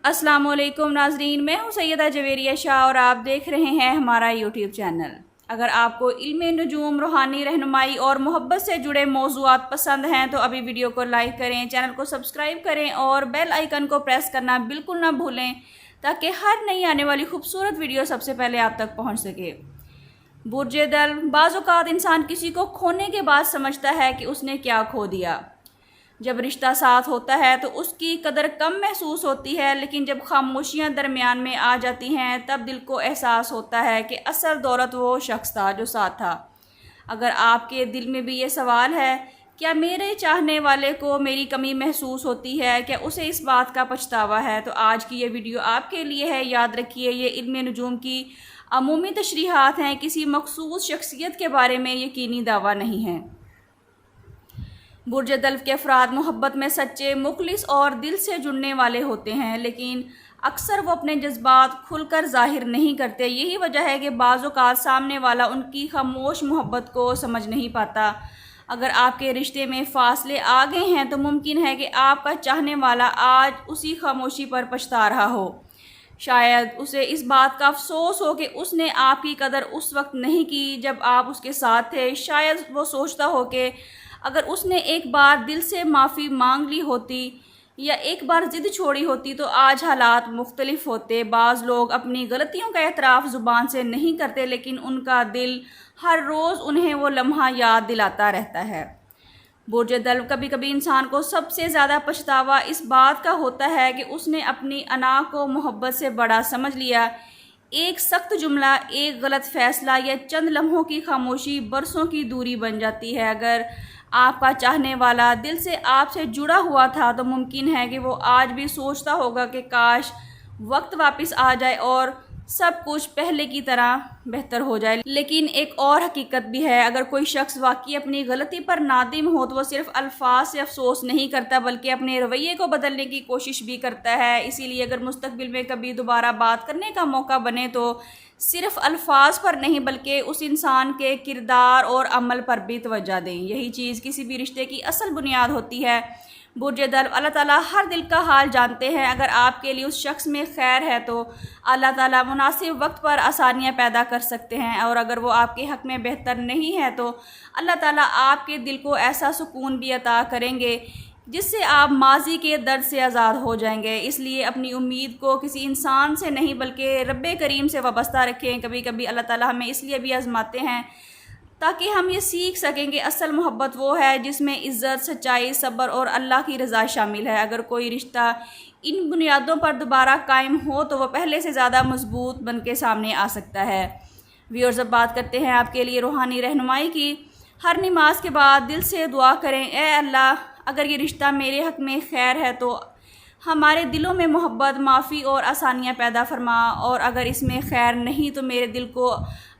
अस्सलाम वालेकुम नाजरीन, मैं हूं सैयदा जवेरिया शाह और आप देख रहे हैं हमारा यूट्यूब चैनल। अगर आपको इल्म नुजूम, रूहानी रहनुमाई और मोहब्बत से जुड़े मौज़ूआत पसंद हैं तो अभी वीडियो को लाइक करें, चैनल को सब्सक्राइब करें और बेल आइकन को प्रेस करना बिल्कुल ना भूलें ताकि हर नई आने वाली खूबसूरत वीडियो सबसे पहले आप तक पहुँच सके। बुर्जे दल, बाज़ औक़ात इंसान किसी को खोने के बाद समझता है कि उसने क्या खो दिया। जब रिश्ता साथ होता है तो उसकी कदर कम महसूस होती है, लेकिन जब खामोशियां दरमियान में आ जाती हैं तब दिल को एहसास होता है कि असल दौलत वो शख्स था जो साथ था। अगर आपके दिल में भी ये सवाल है, क्या मेरे चाहने वाले को मेरी कमी महसूस होती है, क्या उसे इस बात का पछतावा है, तो आज की ये वीडियो आपके लिए है। याद रखिए, ये इल्म नुजूम की अमूमी तशरीहात हैं, किसी मखसूस शख्सियत के बारे में यकीनी दावा नहीं है। बुर्ज दल के अफराद मोहब्बत में सच्चे, मुखलिस और दिल से जुड़ने वाले होते हैं, लेकिन अक्सर वो अपने जज्बात खुलकर जाहिर नहीं करते। यही वजह है कि बाज़ औक़ात सामने वाला उनकी खामोश मोहब्बत को समझ नहीं पाता। अगर आपके रिश्ते में फासले आ गए हैं तो मुमकिन है कि आपका चाहने वाला आज उसी खामोशी पर पछता रहा हो। शायद उसे इस बात का अफसोस हो कि उसने आपकी कदर उस वक्त नहीं की जब आप उसके साथ थे। शायद वो सोचता हो कि अगर उसने एक बार दिल से माफ़ी मांग ली होती या एक बार ज़िद छोड़ी होती तो आज हालात मुख्तलिफ होते। बाज़ लोग अपनी गलतियों का एतराफ़ ज़ुबान से नहीं करते, लेकिन उनका दिल हर रोज़ उन्हें वो लम्हा याद दिलाता रहता है। बुर्ज दल, कभी कभी इंसान को सबसे ज़्यादा पछतावा इस बात का होता है कि उसने अपनी अना को मोहब्बत से बड़ा समझ लिया। एक सख्त जुमला, एक गलत फ़ैसला या चंद लम्हों की खामोशी बरसों की दूरी बन जाती है। अगर आपका चाहने वाला दिल से आपसे जुड़ा हुआ था तो मुमकिन है कि वो आज भी सोचता होगा कि काश वक्त वापस आ जाए और सब कुछ पहले की तरह बेहतर हो जाए। लेकिन एक और हकीकत भी है, अगर कोई शख्स वाकई अपनी गलती पर नादिम हो तो वो सिर्फ अल्फाज से अफसोस नहीं करता बल्कि अपने रवैये को बदलने की कोशिश भी करता है। इसीलिए अगर मुस्तकबिल में कभी दोबारा बात करने का मौका बने तो सिर्फ अल्फाज पर नहीं बल्कि उस इंसान के किरदार और अमल पर भी तवज्जो दें। यही चीज़ किसी भी रिश्ते की असल बुनियाद होती है। बुर्ज दल, अल्लाह ताला हर दिल का हाल जानते हैं। अगर आपके लिए उस शख्स में खैर है तो अल्लाह ताला मुनासिब वक्त पर आसानियाँ पैदा कर सकते हैं, और अगर वो आपके हक़ में बेहतर नहीं है तो अल्लाह ताला आपके दिल को ऐसा सुकून भी अता करेंगे जिससे आप माजी के दर्द से आज़ाद हो जाएंगे। इसलिए अपनी उम्मीद को किसी इंसान से नहीं बल्कि रब्बे करीम से वाबस्ता रखें। कभी कभी अल्लाह ताला हमें इसलिए भी आजमाते हैं ताकि हम ये सीख सकें कि असल मोहब्बत वो है जिसमें इज़्ज़त, सच्चाई, सब्र और अल्लाह की रज़ा शामिल है। अगर कोई रिश्ता इन बुनियादों पर दोबारा कायम हो तो वह पहले से ज़्यादा मजबूत बन के सामने आ सकता है। व्यूअर्स, अब बात करते हैं आपके लिए रूहानी रहनुमाई की। हर नमाज के बाद दिल से दुआ करें, ए अल्लाह, अगर ये रिश्ता मेरे हक़ में खैर है तो हमारे दिलों में मोहब्बत, माफ़ी और आसानियाँ पैदा फरमा, और अगर इसमें खैर नहीं तो मेरे दिल को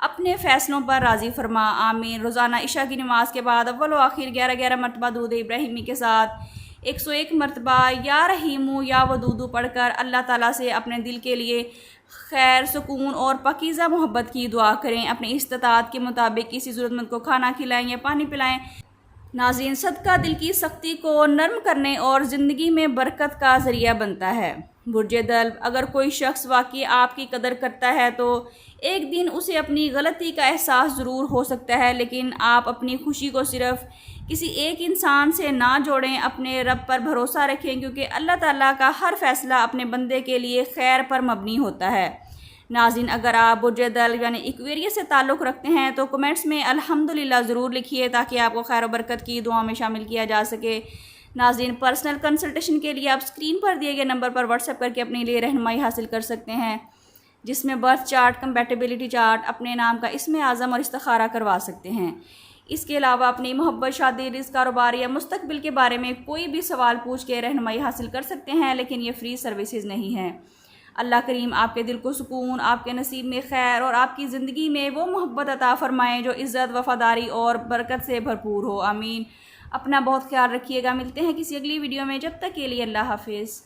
अपने फ़ैसलों पर राज़ी फरमा। आमीन। रोज़ाना इशा की नमाज़ के बाद अव्वल व आखिर 11 मरतबा दूध इब्राहिमी के साथ 101 मरतबा या रहीमू या वदूदू पढ़कर अल्लाह ताला से अपने दिल के लिए खैर, सुकून और पाकीज़ा मोहब्बत की दुआ करें। अपनी इस्तिताअत के मुताबिक किसी ज़रूरतमंद को खाना खिलाएँ या पानी पिलाएँ। नाज़रीन, सदका दिल की सख्ती को नरम करने और ज़िंदगी में बरकत का ज़रिया बनता है। बुर्ज दल, अगर कोई शख्स वाकई आपकी कदर करता है तो एक दिन उसे अपनी गलती का एहसास ज़रूर हो सकता है, लेकिन आप अपनी खुशी को सिर्फ किसी एक इंसान से ना जोड़ें। अपने रब पर भरोसा रखें, क्योंकि अल्लाह ताला का हर फ़ैसला अपने बंदे के लिए खैर पर मबनी होता है। नाज़रीन, अगर आप बुर्ज दल यानी एक्वेरियस से ताल्लुक़ रखते हैं तो कमेंट्स में अल्हम्दुलिल्लाह ज़रूर लिखिए ताकि आपको खैर व बरकत की दुआ में शामिल किया जा सके। नाज़रीन, पर्सनल कंसल्टेशन के लिए आप स्क्रीन पर दिए गए नंबर पर व्हाट्सएप करके अपने लिए रहनुमाई हासिल कर सकते हैं, जिसमें बर्थ चार्ट, कंपैटिबिलिटी चार्ट, अपने नाम का इस्म आज़म और इस्तिखारा करवा सकते हैं। इसके अलावा अपनी मोहब्बत, शादी, रिज़्क़, कारोबार या मुस्तकबिल के बारे में कोई भी सवाल पूछ के रहनुमाई हासिल कर सकते हैं, लेकिन ये फ्री सर्विसेज नहीं है। अल्लाह करीम आपके दिल को सुकून, आपके नसीब में खैर और आपकी ज़िंदगी में वो मोहब्बत अता फ़रमाएँ जो इज़्ज़त, वफ़ादारी और बरकत से भरपूर हो। आमीन। अपना बहुत ख्याल रखिएगा। मिलते हैं किसी अगली वीडियो में। जब तक के लिए अल्लाह हाफ़िज़।